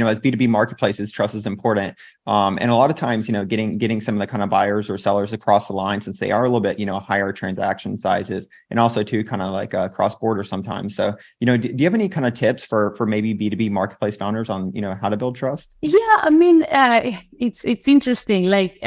as B2B marketplaces, trust is important. And a lot of times, getting some of the kind of buyers or sellers across the line, since they are a little bit, higher transaction sizes, and also too kind of like cross-border sometimes. So, do you have any kind of tips for maybe B2B marketplace founders on, how to build trust? Yeah, I mean, it's interesting. Like,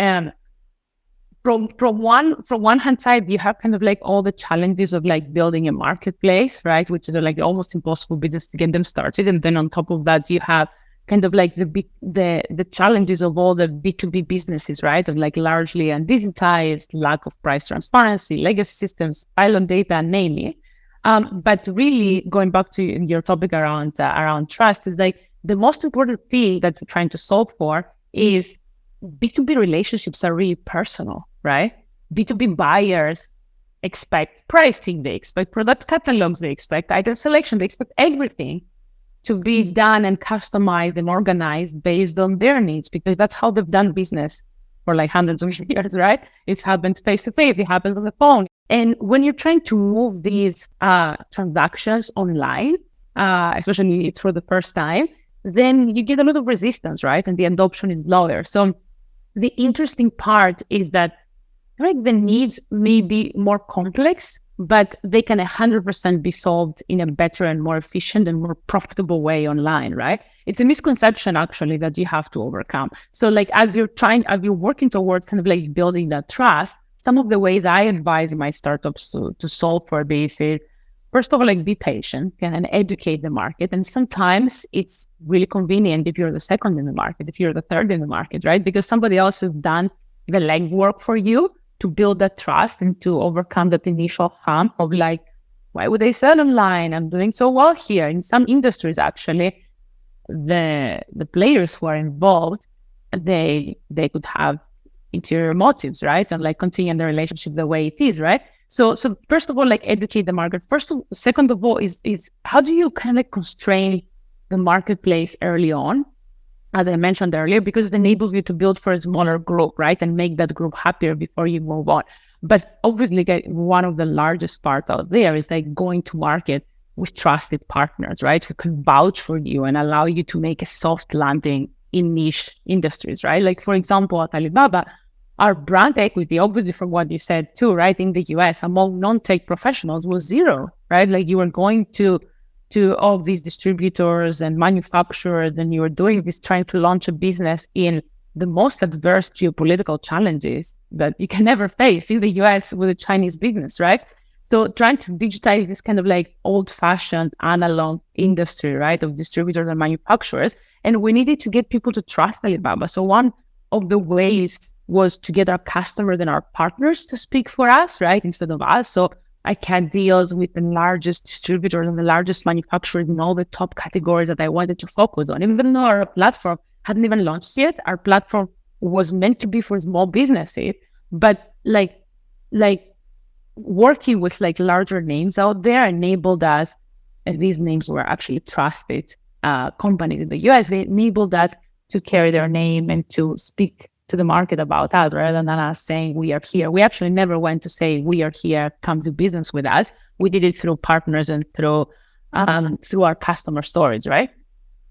from one hand side, you have kind of like all the challenges of like building a marketplace, right? Which is like almost impossible business to get them started. And then on top of that, you have kind of like the challenges of all the B2B businesses, right? Of like largely undigitized, lack of price transparency, legacy systems, silent data, namely. But really going back to your topic around trust, is like the most important thing that we're trying to solve for is B2B relationships are really personal, right? B2B buyers expect pricing, they expect product catalogs, they expect item selection, they expect everything to be done and customized and organized based on their needs, because that's how they've done business for like hundreds of years, right? It's happened face to face, it happens on the phone. And when you're trying to move these transactions online, especially it's for the first time, then you get a lot of resistance, right? And the adoption is lower. So the interesting part is that the needs may be more complex, but they can 100% be solved in a better and more efficient and more profitable way online, right? It's a misconception actually that you have to overcome. So like as you're working towards kind of like building that trust, some of the ways I advise my startups to solve for this is, first of all, like be patient and educate the market. And sometimes it's really convenient if you're the second in the market, if you're the third in the market, right? Because somebody else has done the legwork for you to build that trust and to overcome that initial hump of like, why would they sell online? I'm doing so well here. In some industries, actually, the players who are involved, they could have interior motives, right? And like continue the relationship the way it is, right? So first of all, like educate the market. Second of all is how do you kind of constrain the marketplace early on, as I mentioned earlier, because it enables you to build for a smaller group, right? And make that group happier before you move on. But obviously, one of the largest parts out there is like going to market with trusted partners, right? Who can vouch for you and allow you to make a soft landing in niche industries, right? Like, for example, at Alibaba, our brand equity, obviously from what you said too, right? In the US, among non-tech professionals was zero, right? Like you were going to all these distributors and manufacturers, and you were doing this, trying to launch a business in the most adverse geopolitical challenges that you can ever face in the US with a Chinese business, right? So trying to digitize this kind of like old-fashioned analog industry, right, of distributors and manufacturers. And we needed to get people to trust Alibaba. So one of the ways was to get our customers and our partners to speak for us, right, instead of us. So I had deals with the largest distributors and the largest manufacturers in all the top categories that I wanted to focus on. Even though our platform hadn't even launched yet, our platform was meant to be for small businesses, but like working with like larger names out there enabled us, and these names were actually trusted companies in the US, they enabled us to carry their name and to speak to the market about us rather than us saying we are here. We actually never went to say we are here, come do business with us. We did it through partners and through our customer stories, right?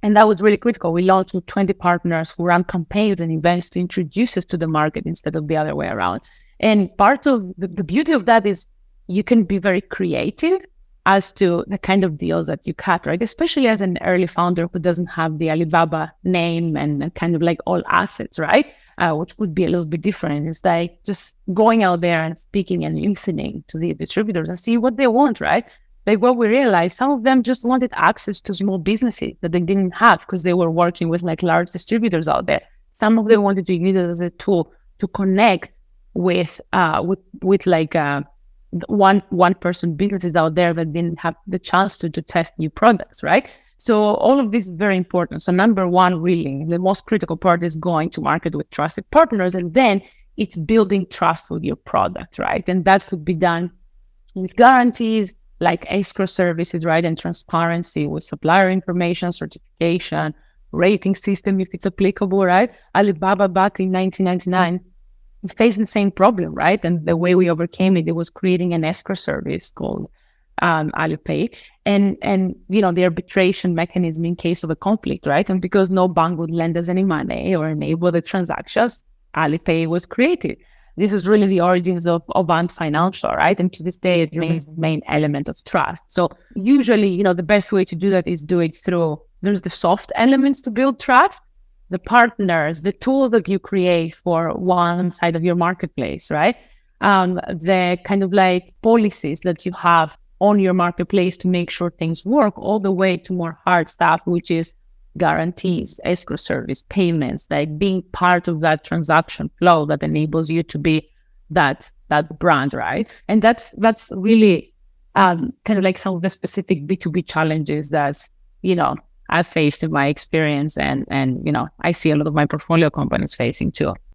And that was really critical. We launched with 20 partners who ran campaigns and events to introduce us to the market instead of the other way around. And part of the beauty of that is you can be very creative as to the kind of deals that you cut, right? Especially as an early founder who doesn't have the Alibaba name and kind of like all assets, right? Which would be a little bit different. It's like just going out there and speaking and listening to the distributors and see what they want, right? Like what we realized, some of them just wanted access to small businesses that they didn't have because they were working with like large distributors out there. Some of them wanted to use it as a tool to connect with like one person businesses out there that didn't have the chance to test new products, right? So all of this is very important. So number one, really, the most critical part is going to market with trusted partners, and then it's building trust with your product, right? And that would be done with guarantees like escrow services, right? And transparency with supplier information, certification, rating system if it's applicable, right? Alibaba back in 1999 faced the same problem, right? And the way we overcame it, it was creating an escrow service called Alipay, and the arbitration mechanism in case of a conflict, right? And because no bank would lend us any money or enable the transactions, Alipay was created. This is really the origins of Ant Financial, right? And to this day, it remains the main element of trust. So usually, the best way to do that is do it through, there's the soft elements to build trust, the partners, the tool that you create for one side of your marketplace, right? The kind of like policies that you have on your marketplace to make sure things work, all the way to more hard stuff, which is guarantees, escrow service, payments, like being part of that transaction flow that enables you to be that brand, right? And that's really kind of like some of the specific B2B challenges that I've faced in my experience, and I see a lot of my portfolio companies facing too.